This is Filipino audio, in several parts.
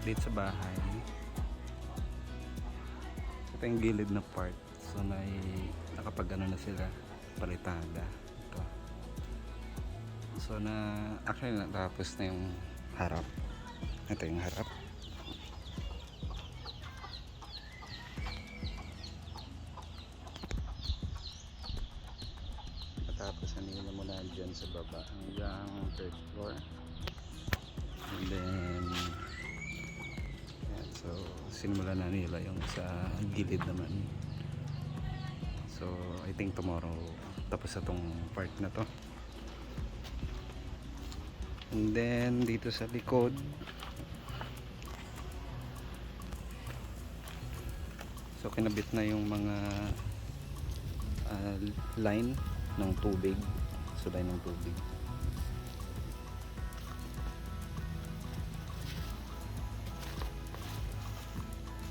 update sa bahay. Ito yung gilid na part. So may nakapag ano na sila, palitada. Ito. So actually natapos na yung harap. Ito yung harap. Tapos hanila mo na dyan sa baba hanggang third floor. And then yan, so sinimula na nila yung sa gilid naman. So I think tomorrow tapos na tong part na to. And then dito sa likod, so kinabit na yung mga line ng tubig. So line ng tubig.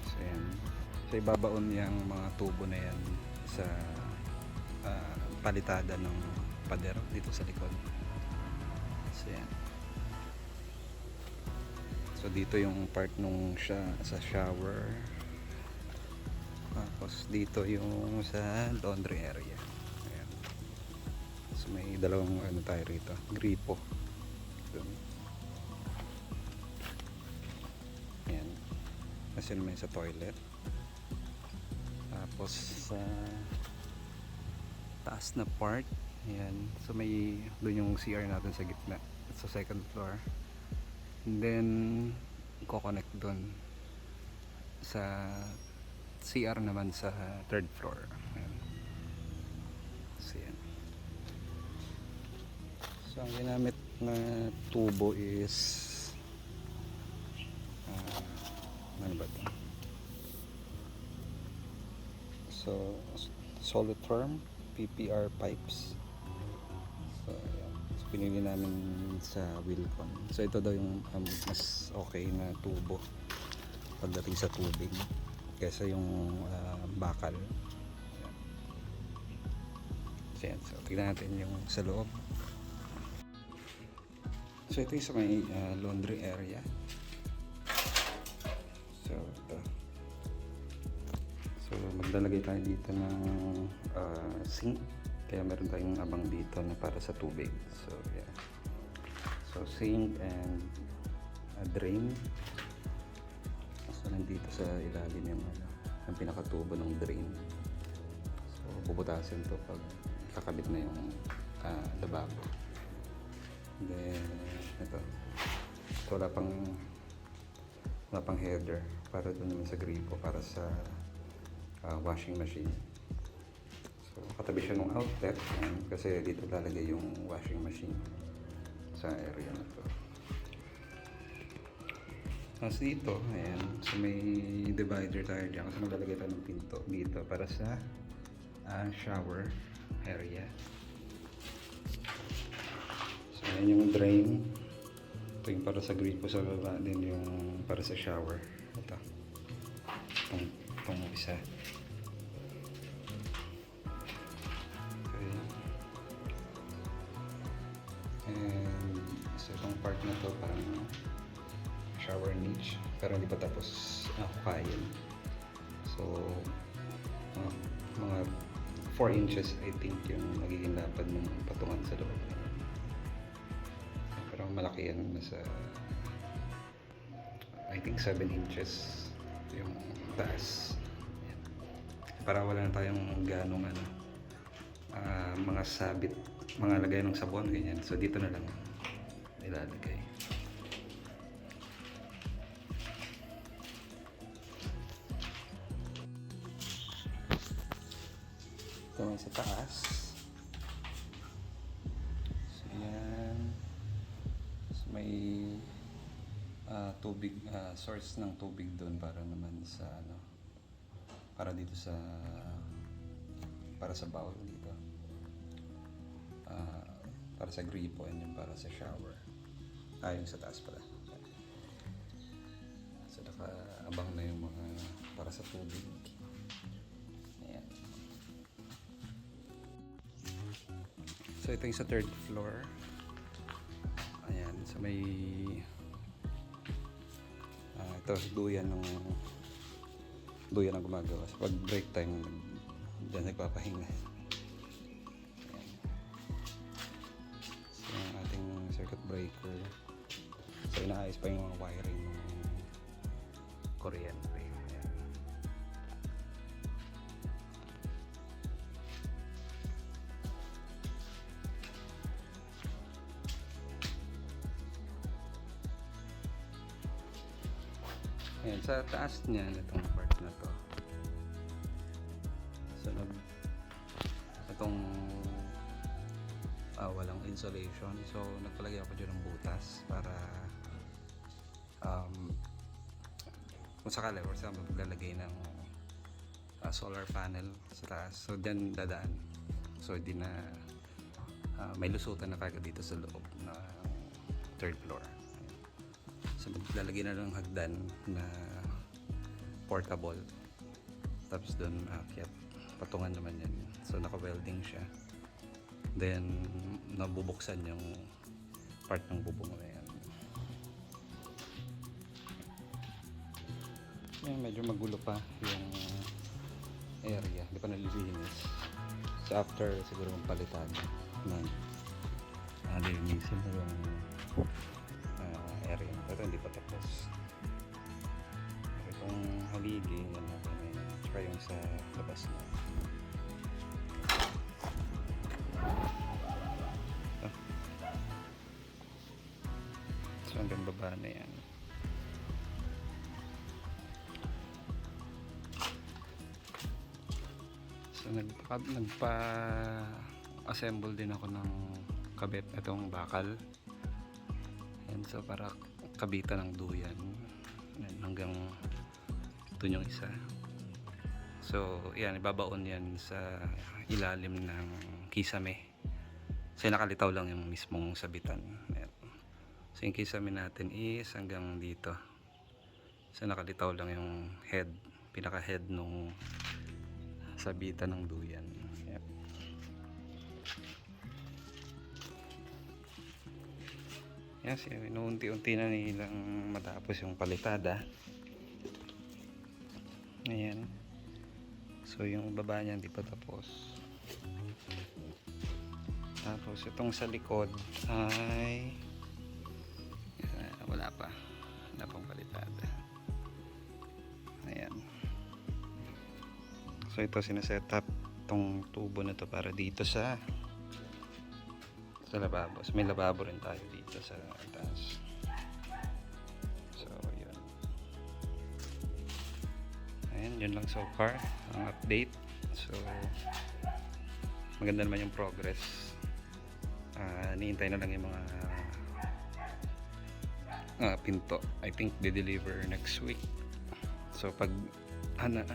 So yan. So ibabaon yung mga tubo na yan sa palitada ng pader dito sa likod. So yan. So dito yung part nung sa shower. Tapos dito yung sa laundry area. Ayan. So may dalawang ano tayo rito, gripo. Dun. Ayan. Kasi naman sa toilet. Tapos sa taas na part. Ayan. So may doon yung CR natin sa gitna. Sa second floor. And then ko-connect doon sa CR naman sa third floor. Ayan. So yan. So ang ginamit na tubo is ano ba ito? So Solitherm PPR pipes. So ayan. So pinili namin sa Wilcon. So ito daw yung mas okay na tubo pagdating sa tubig kaysa yung bakal. So, yan. So tignan natin yung sa loob. So ito yung sa may laundry area. So ito. So maglalagay tayo dito ng sink. Kaya meron tayong abang dito na para sa tubig. So yeah. So sink and a drain. So nandito sa ilalim yung pinakatubo ng drain. So bubutasin to pag kakabit na yung lababo. Then ito. So wala pang header para doon naman sa gripo para sa washing machine. So katabi siya ng outlet kasi dito lalagay yung washing machine sa area na to. Tapos dito, ayan, so may divider tayo dyan kasi maglalagay tayo ng pinto dito para sa shower area. So ayan yung drain. Ito yung para sa gripo sa baba, din yung para sa shower. Ito. Itong isa. Okay. And so itong part na to parang shower niche pero hindi pa tapos hukayin. So mga 4 inches I think yung magiging lapad ng patungan sa loob. Pero malaki yan, nasa I think 7 inches yung taas. Yan. Para wala na tayong ganong mga sabit, mga lagay ng sabon ganyan. So dito na lang ilalagay. Ito sa taas. So yan. So, may tubig, source ng tubig doon para naman sa para dito sa para sa bowl dito. Para sa gripo and yung para sa shower. Yung sa taas pala. So nakaabang na yung mga para sa tubig. Ayan. So ito yung sa third floor. Ayan, so may ito ito, duyan ang gumagawa. So, pag break time, dyan nagpapahinga. Ayan. So, yung ating circuit breaker. So, inaayos pa yung mga wiring ng kuryente. Ayan. Ayan, sa taas niya, itong part na to. So, itong walang insulation. So, nagpalagay ako dyan ng butas para kung sakali or sa maglalagay ng solar panel sa taas. So, dyan dadaan. So, di na may lusutan na kagad dito sa loob na third floor. So maglalagay na ng hagdan na portable. Tapos doon aakyat. Patungan naman yan. So naka-welding siya. Then nabubuksan yung part ng bubong na yan. Yan, medyo magulo pa yung area. Hindi pa nalilinis. So after siguro magpalitan ng lilinisin na yung area. Ito hindi pa tapos. Itong haligi, yan natin eh. Tsaka yung sa labas na. Ito. So hanggang baba na yan. So nagpa-assemble din ako ng kabit itong bakal. And so para kabitan ng duyan. Yan, hanggang doon yung isa. So yan, ibabaon yan sa ilalim ng kisame. So nakalitaw lang yung mismong sabitan. Yan. So yung kisame natin is hanggang dito. So nakalitaw lang yung head, pinaka head nung sabitan ng duyan. Yan. Yan, inuunti-unti na nilang matapos yung palitada. Ayan. So yung baba niya hindi pa tapos. Tapos itong sa likod ay wala pang palitada. Ayan. So ito sineset up itong tubo na to para dito sa lababo. So, may lababo rin tayo dito sa taas. So yun. Ayan, yun lang so far ang update. So maganda naman yung progress. Niintay na lang yung mga pinto. I think de-deliver next week. So pag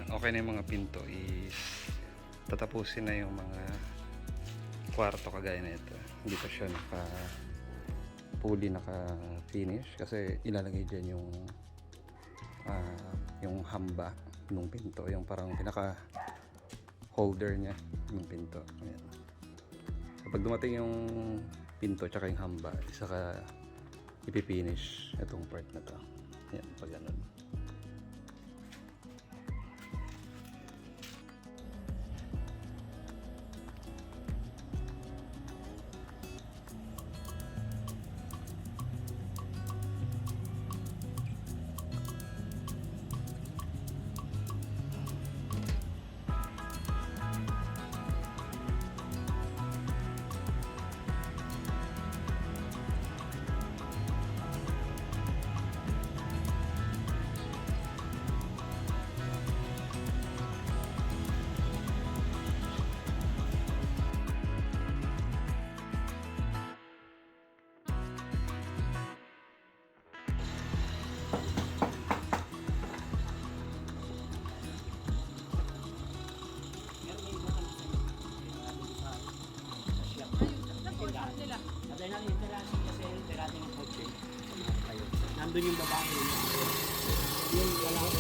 okay na yung mga pinto is tatapusin na yung mga kwarto kagaya na ito. Hindi pa siya fully naka-finish kasi ilalagay dyan yung hamba ng pinto, yung parang pinaka holder niya ng pinto. Ayan. Kapag dumating yung pinto tsaka yung hamba, saka ipipinish itong part na to. Ayan, pag ganun. Nandun yung babae yun wala ko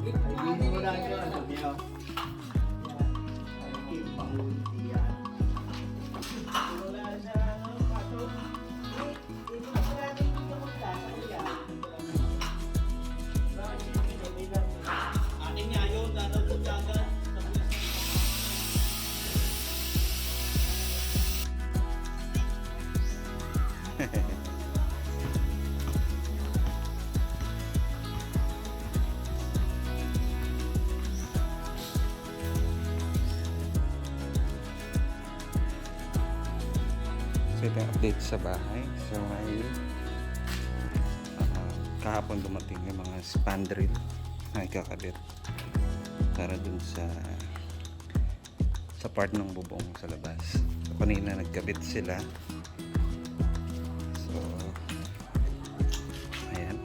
Hindi mo lang yun, alam niyo. Ay, Kim Pahunti yan. Ating niya yun, dadalhin niya agad. So ito yung update sa bahay. So may kahapon dumating yung mga spandrel na ikakabit para dun sa part ng bubong sa labas. So, kanina nagkabit sila. So ayan.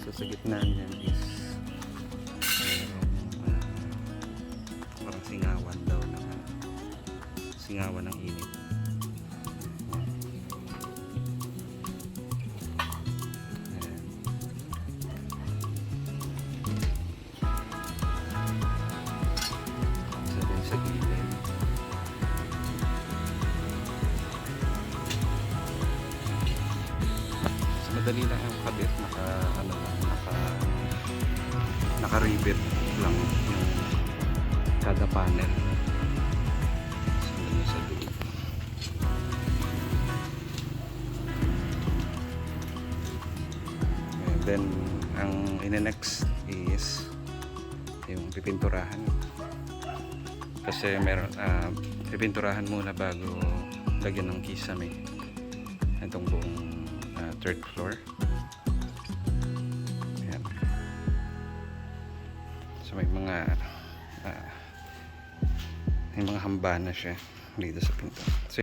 So sa gitna niyan is parang singawan daw ng singawan ng init. Ayan. Isa din sa gilid. So madali lang ang kabit, naka-rivet lang yung kada panel. So, yun sa dulo. And then, ang ine-next is yung pipinturahan. Kasi meron, pipinturahan muna bago lagyan ng kisame. Itong buong third floor. Ayan. So, may mga hamba na siya dito sa pinto. So